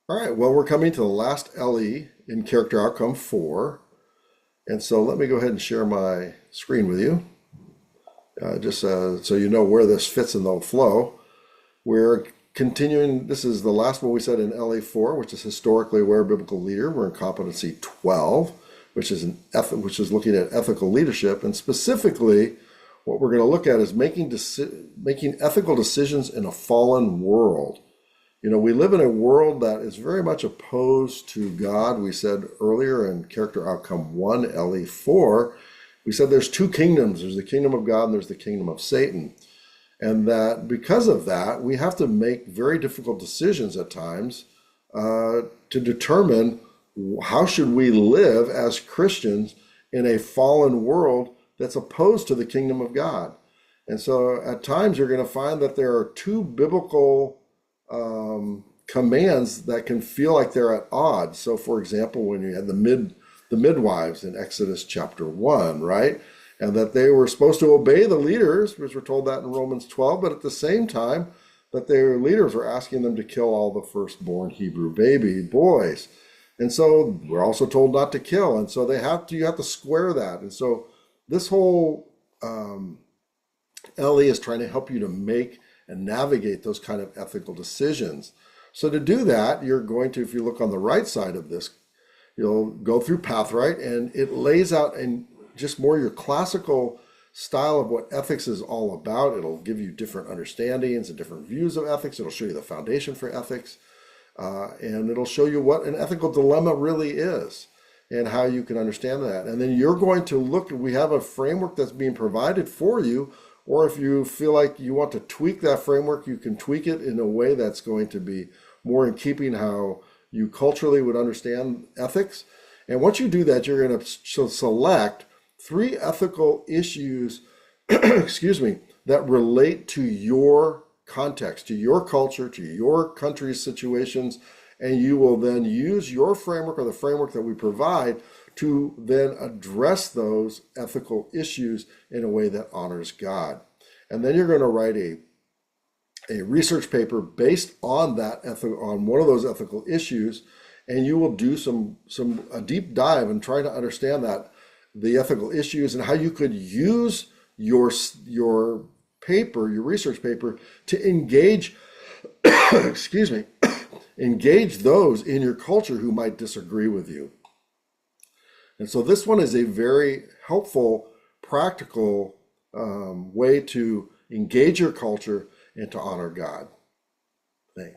All right, well, we're coming to the last LE in character outcome 4. And so let me go ahead and share my screen with you, just so you know where this fits in the flow. We're continuing, this is the last one we said in LA4, which is historically aware biblical leader. We're in competency 12, which is looking at ethical leadership. And specifically, what we're going to look at is making ethical decisions in a fallen world. You know, we live in a world that is very much opposed to God. We said earlier in character outcome 1, LE4, we said there's two kingdoms. There's the kingdom of God and there's the kingdom of Satan. And that because of that, we have to make very difficult decisions at times to determine how should we live as Christians in a fallen world that's opposed to the kingdom of God. And so at times you're going to find that there are two biblical commands that can feel like they're at odds. So, for example, when you had the midwives in Exodus chapter 1, right? And that they were supposed to obey the leaders, which we're told that in Romans 12, but at the same time, that their leaders were asking them to kill all the firstborn Hebrew baby boys. And so we're also told not to kill. And so you have to square that. And so this whole LE is trying to help you to make and navigate those kind of ethical decisions. So to do that, you're going to, if you look on the right side of this, you'll go through Pathright, and it lays out in just more your classical style of what ethics is all about. It'll give you different understandings and different views of ethics. It'll show you the foundation for ethics, and it'll show you what an ethical dilemma really is and how you can understand that. And then you're going to look, we have a framework that's being provided for you. Or if you feel like you want to tweak that framework, you can tweak it in a way that's going to be more in keeping how you culturally would understand ethics. And once you do that, you're going to select 3 ethical issues, excuse me, that relate to your context, to your culture, to your country's situations. And you will then use your framework or the framework that we provide to then address those ethical issues in a way that honors God. And then you're going to write a research paper based on on one of those ethical issues, and you will do a deep dive and try to understand the ethical issues and how you could use your research paper to engage, excuse me, engage those in your culture who might disagree with you. And so this one is a very helpful, practical way to engage your culture and to honor God. Thanks.